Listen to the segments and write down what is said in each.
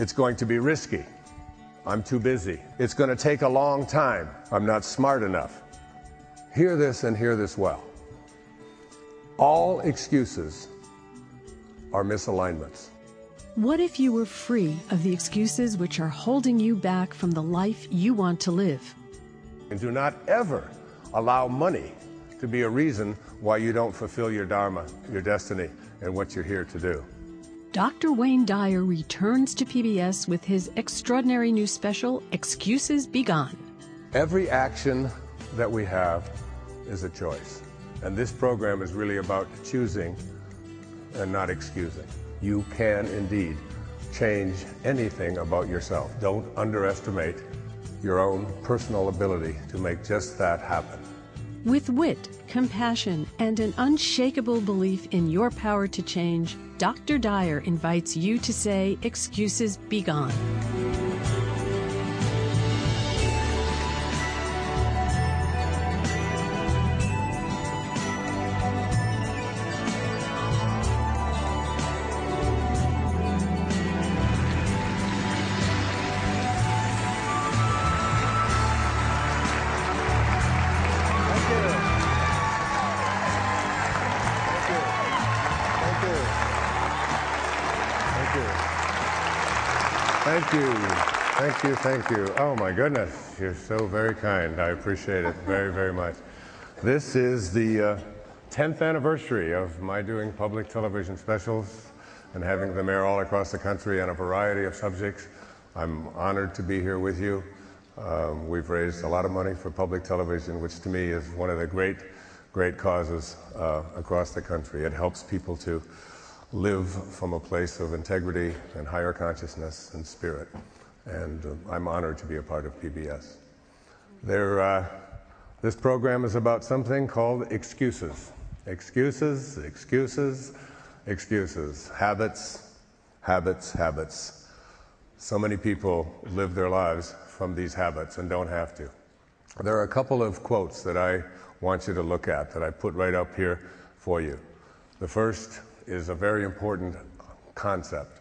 It's going to be risky. I'm too busy. It's going to take a long time. I'm not smart enough. Hear this and hear this well. All excuses are misalignments. What if you were free of the excuses which are holding you back from the life you want to live? And do not ever allow money to be a reason why you don't fulfill your dharma, your destiny, and what you're here to do. Dr. Wayne Dyer returns to PBS with his extraordinary new special, Excuses Begone. Every action that we have is a choice. And this program is really about choosing and not excusing. You can indeed change anything about yourself. Don't underestimate your own personal ability to make just that happen. With wit, compassion, and an unshakable belief in your power to change, Dr. Dyer invites you to say, Excuses Begone. Thank you. Oh my goodness, you're so very kind. I appreciate it very, very much. This is the 10th anniversary of my doing public television specials and having them air all across the country on a variety of subjects. I'm honored to be here with you. We've raised a lot of money for public television, which to me is one of the great causes across the country. It helps people to live from a place of integrity and higher consciousness and spirit. And I'm honored to be a part of PBS. This program is about something called excuses. Excuses, excuses, excuses. Habits, habits, habits. So many people live their lives from these habits and don't have to. There are a couple of quotes that I want you to look at that I put right up here for you. The first is a very important concept.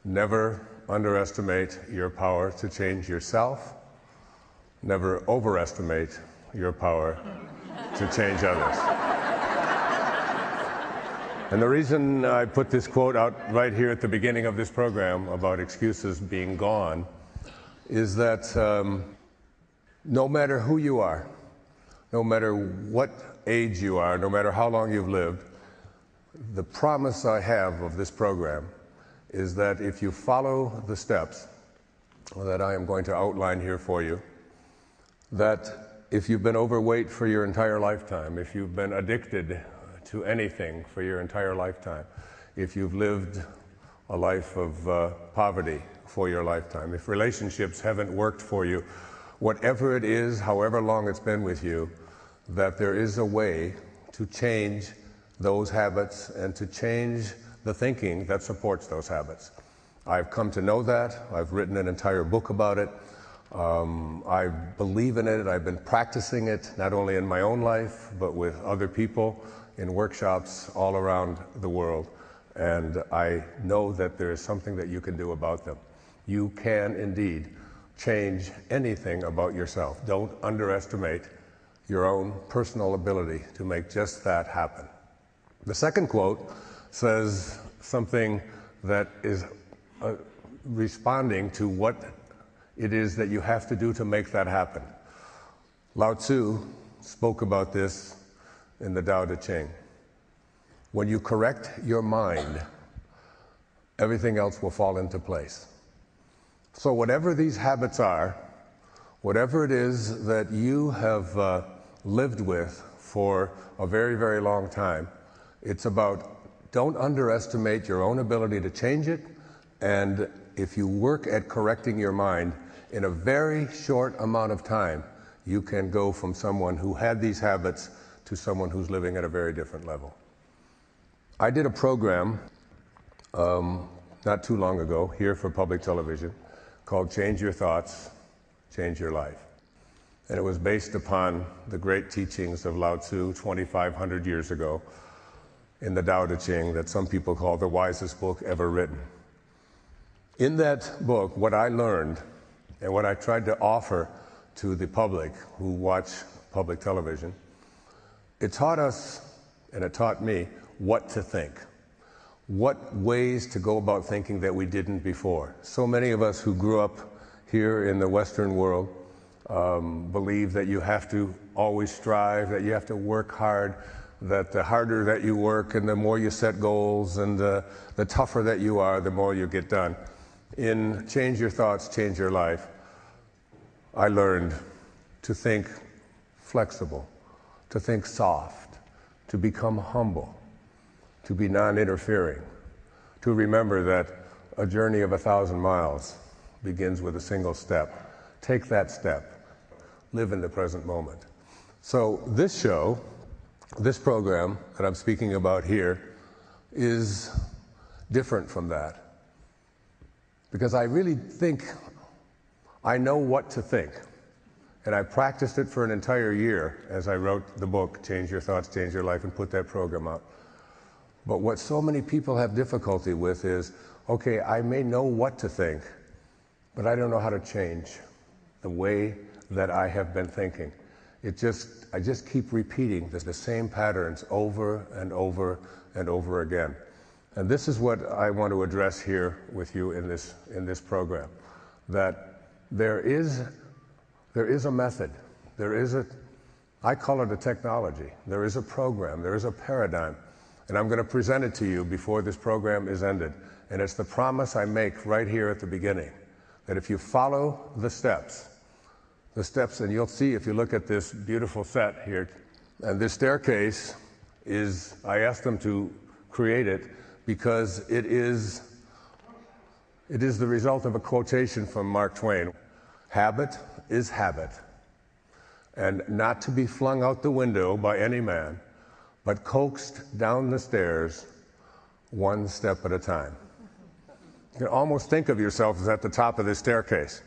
Never underestimate your power to change yourself. Never overestimate your power to change others. And the reason I put this quote out right here at the beginning of this program about excuses being gone is that no matter who you are, no matter what age you are, no matter how long you've lived, the promise I have of this program is that if you follow the steps that I am going to outline here for you, that if you've been overweight for your entire lifetime, if you've been addicted to anything for your entire lifetime, if you've lived a life of poverty for your lifetime, if relationships haven't worked for you, whatever it is, however long it's been with you, that there is a way to change those habits and to change the thinking that supports those habits. I've come to know that. I've written an entire book about it. I believe in it. I've been practicing it not only in my own life, but with other people in workshops all around the world. And I know that there is something that you can do about them. You can indeed change anything about yourself. Don't underestimate your own personal ability to make just that happen. The second quote says something that is responding to what it is that you have to do to make that happen. Lao Tzu spoke about this in the Tao Te Ching. When you correct your mind, everything else will fall into place. So whatever these habits are, whatever it is that you have lived with for a very, very long time, it's about don't underestimate your own ability to change it, and if you work at correcting your mind, in a very short amount of time, you can go from someone who had these habits to someone who's living at a very different level. I did a program not too long ago here for public television called Change Your Thoughts, Change Your Life. And it was based upon the great teachings of Lao Tzu 2,500 years ago in the Tao Te Ching that some people call the wisest book ever written. In that book, what I learned and what I tried to offer to the public who watch public television, it taught us, and it taught me, what to think. What ways to go about thinking that we didn't before. So many of us who grew up here in the Western world believe that you have to always strive, that you have to work hard, that the harder that you work and the more you set goals and the tougher that you are, the more you get done. In Change Your Thoughts, Change Your Life, I learned to think flexible, to think soft, to become humble, to be non-interfering, to remember that a journey of 1,000 miles begins with a single step. Take that step. Live in the present moment. So this show, this program that I'm speaking about here, is different from that. Because I really think I know what to think. And I practiced it for an entire year as I wrote the book, Change Your Thoughts, Change Your Life, and put that program out. But what so many people have difficulty with is, okay, I may know what to think, but I don't know how to change the way that I have been thinking. I just keep repeating the same patterns over and over and over again. And this is what I want to address here with you in this program, that there is a method, I call it a technology, there is a program, there is a paradigm, and I'm going to present it to you before this program is ended. And it's the promise I make right here at the beginning, that if you follow the steps, and you'll see if you look at this beautiful set here, and this staircase I asked them to create it because it is the result of a quotation from Mark Twain. Habit is habit, and not to be flung out the window by any man, but coaxed down the stairs one step at a time. You can almost think of yourself as at the top of this staircase.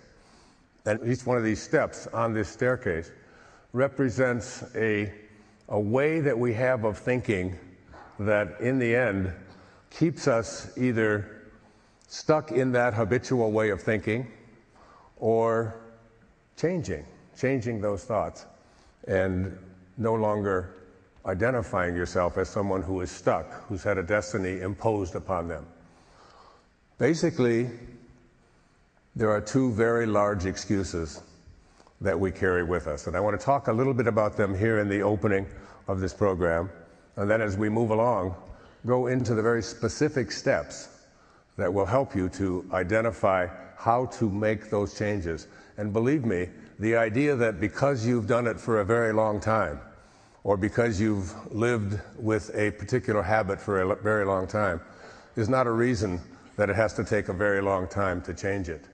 And each one of these steps on this staircase represents a way that we have of thinking that in the end keeps us either stuck in that habitual way of thinking or changing those thoughts and no longer identifying yourself as someone who is stuck, who's had a destiny imposed upon them. Basically, there are two very large excuses that we carry with us, and I want to talk a little bit about them here in the opening of this program, and then as we move along, go into the very specific steps that will help you to identify how to make those changes. And believe me, the idea that because you've done it for a very long time, or because you've lived with a particular habit for a very long time, is not a reason that it has to take a very long time to change it.